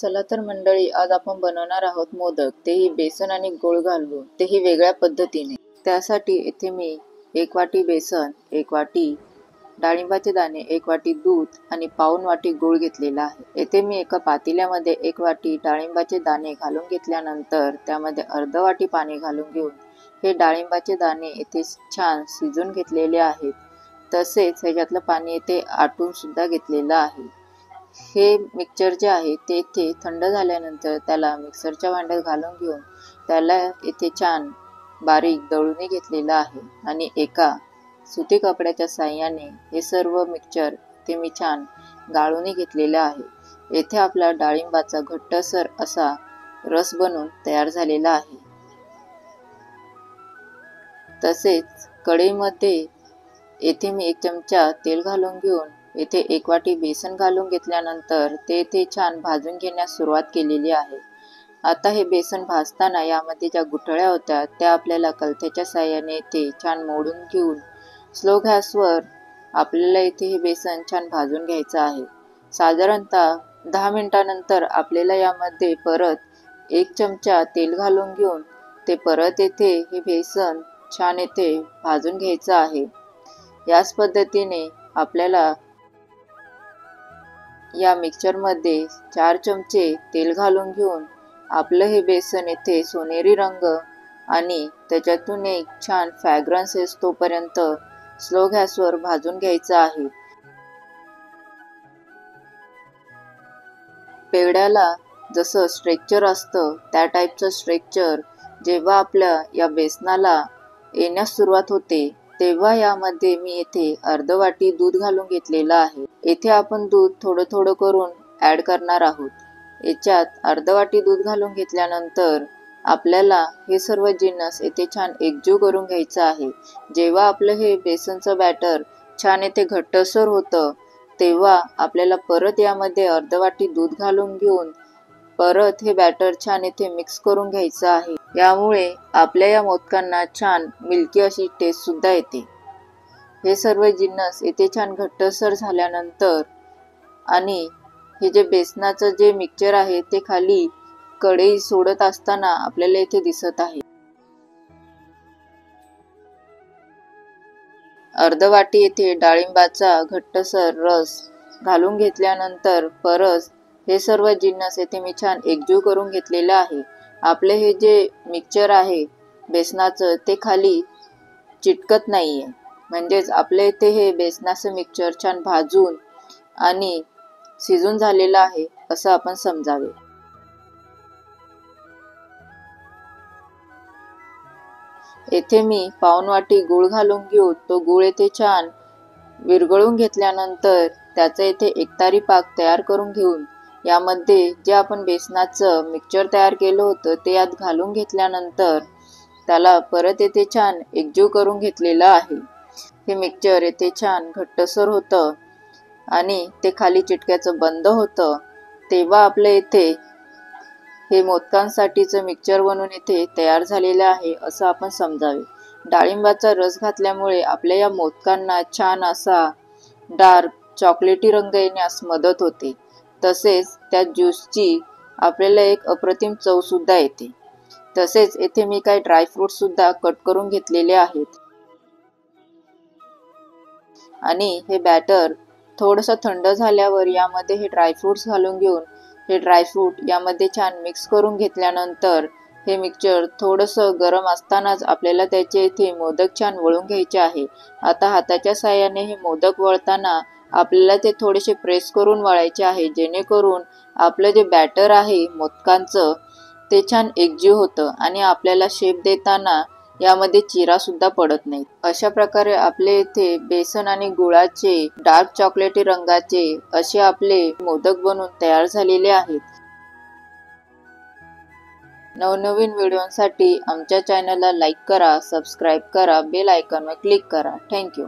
चला तर मंडळी, आज आपण बनवणार आहोत मोदक, तेही बेसन आणि गूळ घालून, तेही वेगळ्या पद्धतीने। त्यासाठी इथे मी 1 वाटी बेसन, 1 वाटी डाळिंबाचे दाणे, 1 वाटी दूध आणि पाऊण वाटी गूळ घेतलेला आहे। इथे मी एका पातेल्यामध्ये 1 वाटी डाळिंबाचे दाणे घालून घेतल्यानंतर त्यामध्ये अर्ध वाटी पाणी घालून घेऊन हे डाळिंबाचे दाणे इथे छान शिजून घेतलेले आहेत। तसेच ह्याच्यातलं पाणी इथे आटून सुद्धा घेतलेलं आहे। हे मिक्सचर जे आहे ते इथे थंड झाल्यानंतर त्याला मिक्सरच्या भांड्यात घालून घेऊन त्याला इथे छान बारीक दळून घेतलेलं आहे आणि एका सुती कपड्याच्या साहाय्याने हे सर्व मिक्सचर ते मी छान गाळून घेतलेलं आहे। येथे आपला डाळिंबाचा घट्टसर असा रस बनून तयार झालेला आहे। तसेच कढईमध्ये येथे मी 1 चमचा तेल घालून घेऊन येथे 1 वाटी बेसन घालून घेतल्यानंतर ते इथे छान भाजून घेण्यास सुरुवात केलेली आहे। आता हे बेसन भाजताना यामध्ये ज्या गुठळ्या होत्या त्या आपल्याला कलथ्याच्या साहाय्याने इथे छान मोडून घेऊन स्लो गॅसवर आपल्याला इथे हे बेसन छान भाजून घ्यायचं आहे। साधारणतः 10 मिनिटांनंतर आपल्याला यामध्ये परत 1 चमचा तेल घालून घेऊन ते परत येथे हे बेसन छान येथे भाजून घ्यायचं आहे। याच पद्धतीने आपल्याला या मिक्सचरमध्ये 4 चमचे तेल घालून घेऊन आपलं हे बेसन येथे सोनेरी रंग आणि त्याच्यातून एक छान फ्रॅग्रन्स येतोपर्यंत स्लो गॅसवर भाजून घ्यायचं आहे। पेढ्याला जसं स्ट्रेक्चर असतं त्या टाईपचं स्ट्रेक्चर जेव्हा आपल्या या बेसनाला येण्यास सुरुवात होते तेव्हा यामध्ये मी येथे अर्ध वाटी दूध घालून घेतलेलं आहे। येथे आपण दूध थोडं थोडं करून ॲड करणार आहोत। याच्यात अर्ध वाटी दूध घालून घेतल्यानंतर आपल्याला हे सर्व जिन्नस येथे छान एकजीव करून घ्यायचं आहे। जेव्हा आपलं हे बेसनचं बॅटर छान येथे घट्टसर होतं तेव्हा आपल्याला परत यामध्ये अर्ध वाटी दूध घालून घेऊन परत हे बॅटर छान येथे मिक्स करून घ्यायचं आहे। यामुळे आपल्या या मोदकांना छान मिल्की अशी टेस्ट सुद्धा येते। हे सर्व जिन्नस येथे छान घट्टसर झाल्यानंतर आणि हे जे बेसनाचं जे मिक्सचर आहे ते खाली कढई सोडत असताना आपल्याला इथे दिसत आहे। अर्ध वाटी येथे डाळिंबाचा घट्टसर रस घालून घेतल्यानंतर परत हे सर्व जिन्नस येथे मी छान एकजीव करून घेतलेलं आहे। आपले हे जे मिक्सचर आहे बेसनाचं ते खाली चिटकत नाहीये, म्हणजेच आपले इथे हे बेसनाचं मिक्सचर छान भाजून आणि शिजून झालेलं आहे असं आपण समजावे। येथे मी पाऊण वाटी गूळ घालून घेऊन तो गूळ येथे छान विरघळून घेतल्यानंतर त्याचा येथे एकतारी पाक तयार करून घेऊन यामध्ये जे आपण बेसनाचं मिक्सचर तयार केलं होतं ते यात घालून घेतल्यानंतर त्याला परत येथे छान एकजीव करून घेतलेलं आहे। हे मिक्सचर येथे छान घट्टसर होतं आणि ते खाली चिटक्याचं बंद होतं तेव्हा आपल्या येथे हे मोदकांसाठीचं मिक्सचर बनवून येथे तयार झालेलं आहे असं आपण समजावे। डाळिंबाचा रस घातल्यामुळे आपल्या या मोदकांना छान असा डार्क चॉकलेटी रंग येण्यास मदत होते। तसेच त्या ज्यूसची आपल्याला एक अप्रतिम चव सुद्धा येते। तसेच येथे मी काही ड्रायफ्रूट सुद्धा कट करून घेतलेले आहेत आणि हे बॅटर थोडंसं थंड झाल्यावर यामध्ये हे ड्रायफ्रूट्स घालून घेऊन हे ड्रायफ्रूट यामध्ये छान मिक्स करून घेतल्यानंतर हे मिक्सचर थोडंसं गरम असतानाच आपल्याला त्याचे इथे मोदक छान वळून घ्यायचे आहे। आता हाताच्या साहाय्याने हे मोदक वळताना आपल्याला ते थोडेसे प्रेस करून वळायचे आहे, जेणेकरून आपलं जे बॅटर आहे मोदकांचं ते छान एकजीव होतं आणि आपल्याला शेप देताना यामध्ये चिरा सुद्धा पडत नाही। अशा प्रकारे आपले इथे बेसन आणि गुळाचे डार्क चॉकलेटी रंगाचे असे आपले मोदक बनून तयार झालेले आहेत। नवनवीन व्हिडिओसाठी आमच्या चॅनलला लाईक करा, सबस्क्राईब करा, बेल आयकॉनवर क्लिक करा। थँक्यू।